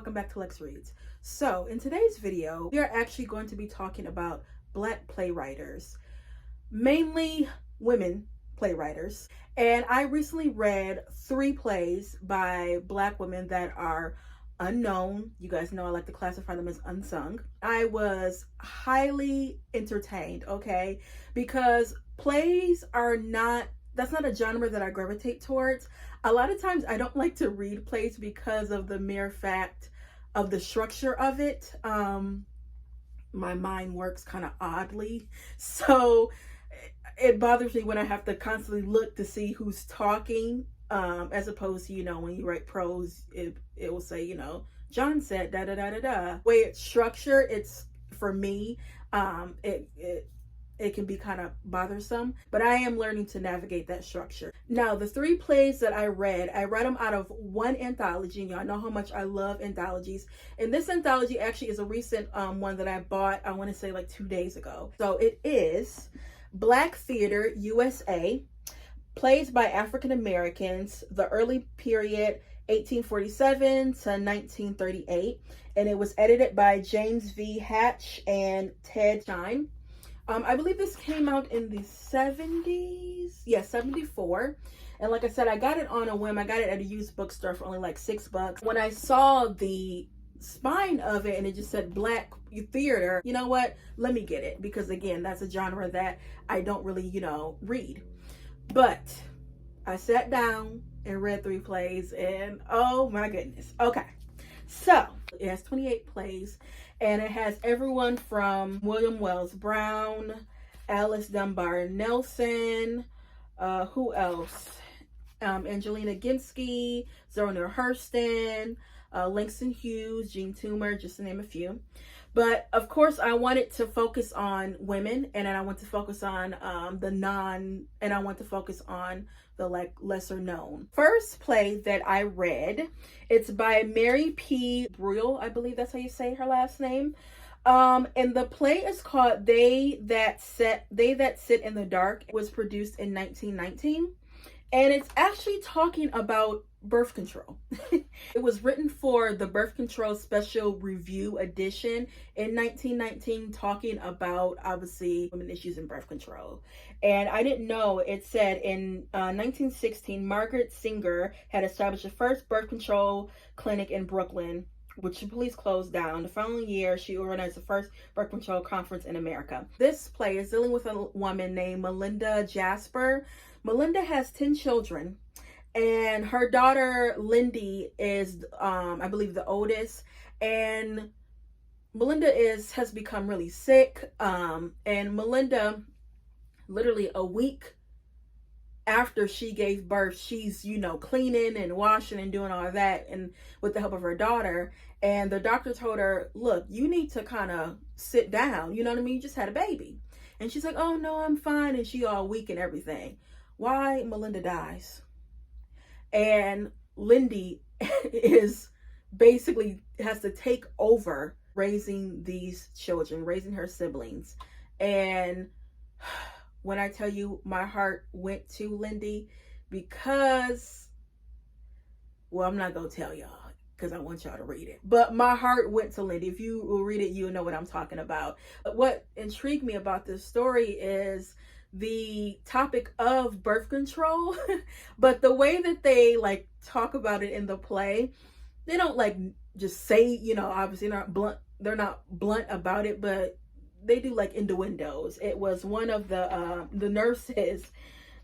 welcome back to Lex Reads. So in today's video, we are actually going to be talking about Black playwriters, mainly women playwriters. And I recently read 3 plays by Black women that are unknown. You guys know I like to classify them as unsung. I was highly entertained, okay? Because plays are that's not a genre that I gravitate towards. A lot of times I don't like to read plays because of the mere fact of the structure of it. My mind works kind of oddly. So it bothers me when I have to constantly look to see who's talking, as opposed to, when you write prose, it will say, John said da da da da da. The way it's structured, it's, for me, it can be kind of bothersome, but I am learning to navigate that structure. Now, the 3 plays that I read them out of one anthology, and y'all know how much I love anthologies. And this anthology actually is a recent one that I bought, I want to say like 2 days ago. So it is Black Theater USA, Plays by African Americans, the early period 1847 to 1938, and it was edited by James V. Hatch and Ted Shine. I believe this came out in the 70s. Yeah, 74. And like I said, I got it on a whim. I got it at a used bookstore for only like $6. When I saw the spine of it and it just said Black Theater, you know what? Let me get it. Because again, that's a genre that I don't really, read. But I sat down and read 3 plays and oh my goodness. Okay. So it has 28 plays, and it has everyone from William Wells Brown, Alice Dunbar Nelson, who else? Angelina Ginsky, Zora Hurston, Langston Hughes, Jean Toomer, just to name a few. But of course, I wanted to focus on women, and then I want to focus on I want to focus on the lesser known. First play that I read, it's by Mary P. Breuil, I believe that's how you say her last name. And the play is called They That Sit in the Dark. It was produced in 1919. And it's actually talking about birth control. It was written for the Birth Control Special Review Edition in 1919, talking about, obviously, women issues in birth control. And I didn't know, it said in 1916, Margaret Singer had established the first birth control clinic in Brooklyn, which the police closed down. The following year, she organized the first birth control conference in America. This play is dealing with a woman named Melinda Jasper. Melinda has 10 children, and her daughter Lindy is, I believe, the oldest. And Melinda has become really sick. And Melinda, literally a week after she gave birth, she's, cleaning and washing and doing all that, and with the help of her daughter. And the doctor told her, look, you need to kind of sit down. You know what I mean? You just had a baby. And she's like, oh no, I'm fine. And she all weak and everything. Why? Melinda dies. And Lindy is basically has to take over raising these children, raising her siblings. And when I tell you, my heart went to Lindy because, well, I'm not going to tell y'all because I want y'all to read it. But my heart went to Lindy. If you will read it, you'll know what I'm talking about. But what intrigued me about this story is the topic of birth control, but the way that they talk about it in the play, they don't just say, obviously they're not blunt about it, but they do innuendos. It was one of the nurses,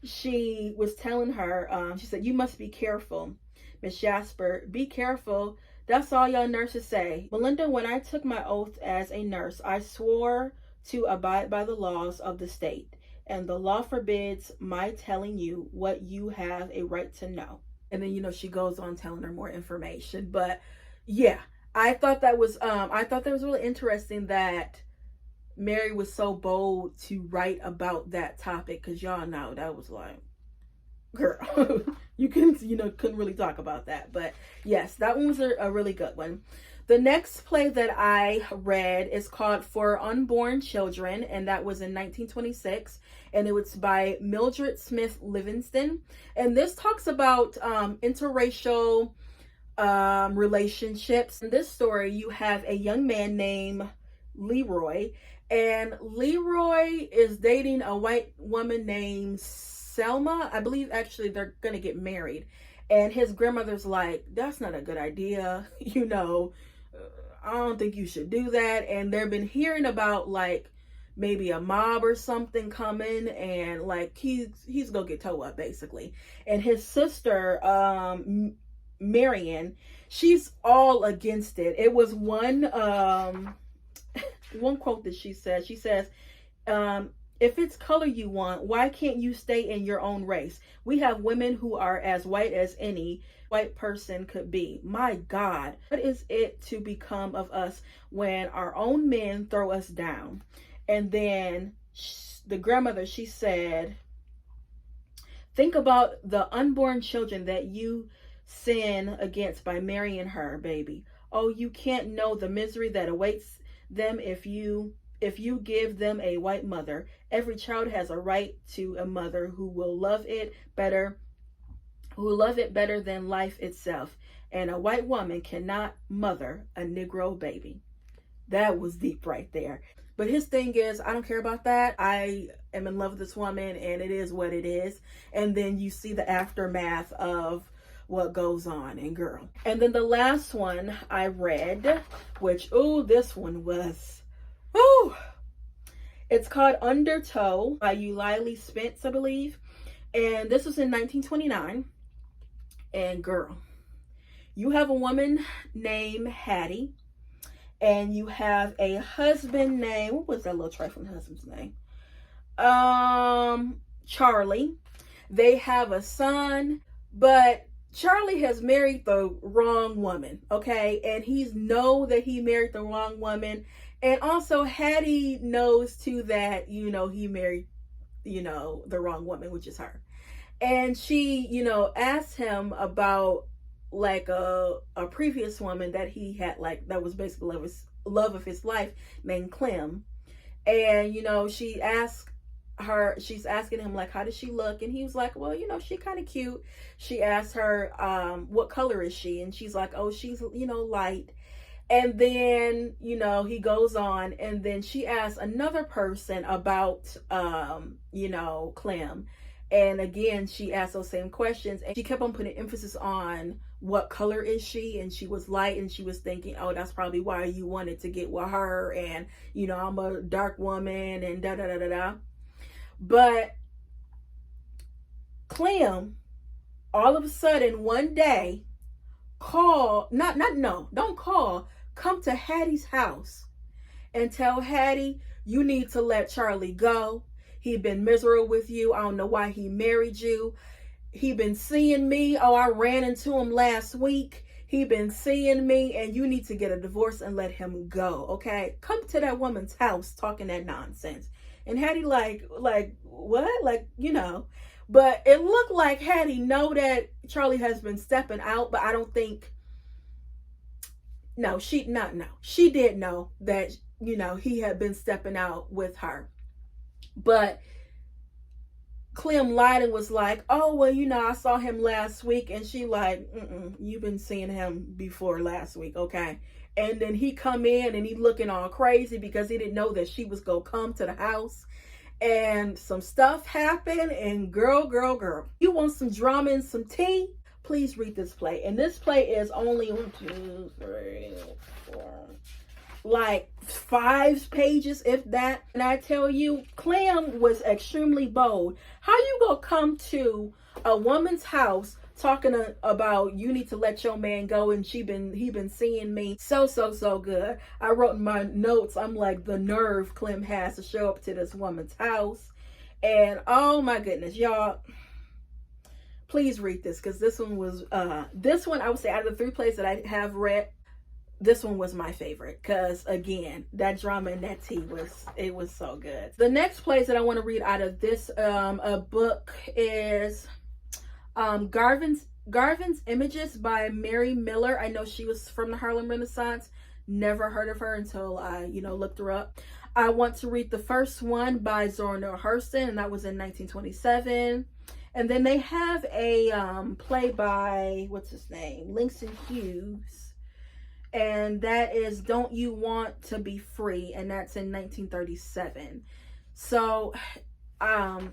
she was telling her, she said, you must be careful, Miss Jasper, be careful. That's all y'all nurses say. Melinda, when I took my oath as a nurse, I swore to abide by the laws of the state. And the law forbids my telling you what you have a right to know. And then, she goes on telling her more information. But yeah, I thought that was really interesting that Mary was so bold to write about that topic, because y'all know that was girl, you couldn't really talk about that. But yes, that one was a really good one. The next play that I read is called For Unborn Children, and that was in 1926, and it was by Mildred Smith Livingston. And this talks about interracial relationships. In this story, you have a young man named Leroy, and Leroy is dating a white woman named Selma. I believe actually they're gonna get married, and his grandmother's like, that's not a good idea. I don't think you should do that. And they've been hearing about like maybe a mob or something coming, and like he's gonna get towed up basically. And his sister, Marion, she's all against it. It was one quote that she says. She says, if it's color you want, why can't you stay in your own race? We have women who are as white as any white person could be. My God, what is it to become of us when our own men throw us down? And then the grandmother, she said, think about the unborn children that you sin against by marrying her, baby. Oh, you can't know the misery that awaits them if you give them a white mother. Every child has a right to a mother who will love it better than life itself. And a white woman cannot mother a Negro baby. That was deep right there. But his thing is, I don't care about that. I am in love with this woman, and it is what it is. And then you see the aftermath of what goes on in girl. And then the last one I read, which, this one was, it's called Undertow by Eulalie Spence, I believe. And this was in 1929. And girl, you have a woman named Hattie, and you have a husband named, what was that little trifling husband's name? Charlie. They have a son, but Charlie has married the wrong woman, okay? And he's know that he married the wrong woman. And also Hattie knows too that, he married, the wrong woman, which is her. And she, asked him about like a previous woman that he had, like, that was basically love of his life, named Clem. And, she's asking him like, how does she look? And he was like, well, she kind of cute. She asked her, what color is she? And she's like, oh, she's, light. And then, he goes on, and then she asks another person about, Clem. And again, she asked those same questions, and she kept on putting emphasis on what color is she, and she was light, and she was thinking, oh, that's probably why you wanted to get with her, and, I'm a dark woman, and da-da-da-da-da. But Clem, all of a sudden, one day, come to Hattie's house and tell Hattie, you need to let Charlie go. He been miserable with you. I don't know why he married you. He been seeing me. Oh, I ran into him last week. He been seeing me, and you need to get a divorce and let him go, okay? Come to that woman's house talking that nonsense. And Hattie like, what? Like, But it looked like Hattie know that Charlie has been stepping out, but I don't think, she did know that, he had been stepping out with her. But Clem lied and was like, oh, well, I saw him last week. And she like, you've been seeing him before last week, okay? And then he come in and he looking all crazy because he didn't know that she was going to come to the house. And some stuff happened, and girl, you want some drama and some tea? Please read this play. And this play is only 1, 2, 3, 4, like 5 pages, if that. And I tell you, Clem was extremely bold. How you gonna come to a woman's house talking about you need to let your man go, and he been seeing me? So good. I wrote in my notes, I'm like, the nerve Clem has to show up to this woman's house. And oh my goodness, y'all, please read this, because this one was I would say, out of the 3 plays that I have read, this one was my favorite, because again, that drama and that tea was so good. The next plays that I want to read out of this book is Garvin's Images by Mary Miller. I know she was from the Harlem Renaissance. Never heard of her until I, looked her up. I want to read the first one by Zora Neale Hurston, and that was in 1927. And then they have a play by, what's his name, Langston Hughes, and that is Don't You Want to Be Free, and that's in 1937. So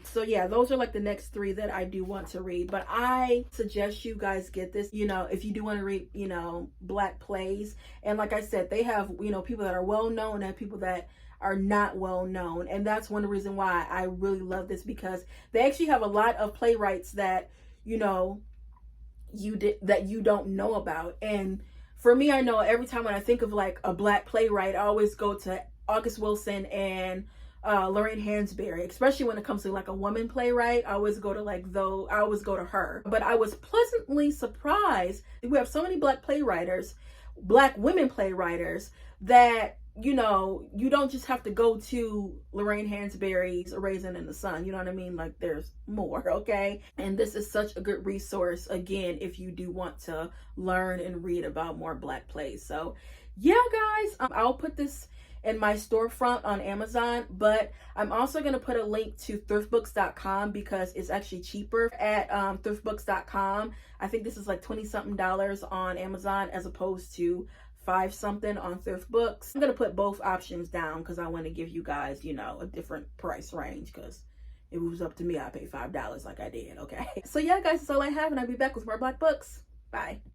so yeah, those are like the next three that I do want to read. But I suggest you guys get this, you know, if you do want to read, you know, Black plays. And like I said, they have, you know, people that are well known and people that are not well known. And that's one of the reasons why I really love this, because they actually have a lot of playwrights that, you know, that you don't know about. And for me, I know every time when I think of like a Black playwright, I always go to August Wilson and Lorraine Hansberry, especially when it comes to like a woman playwright. I always go to I always go to her. But I was pleasantly surprised that we have so many Black playwriters, Black women playwriters, that, you know, you don't just have to go to Lorraine Hansberry's A Raisin in the Sun. You know what I mean? Like, there's more, okay? And this is such a good resource, again, if you do want to learn and read about more Black plays. So, yeah, guys, I'll put this in my storefront on Amazon, but I'm also going to put a link to thriftbooks.com because it's actually cheaper at thriftbooks.com. I think this is like $20-something on Amazon as opposed to $5-something on Thrift Books. I'm going to put both options down because I want to give you guys, you know, a different price range, because if it was up to me, I'd pay $5 like I did, okay? So yeah, guys, that's all I have, and I'll be back with more Black books. Bye.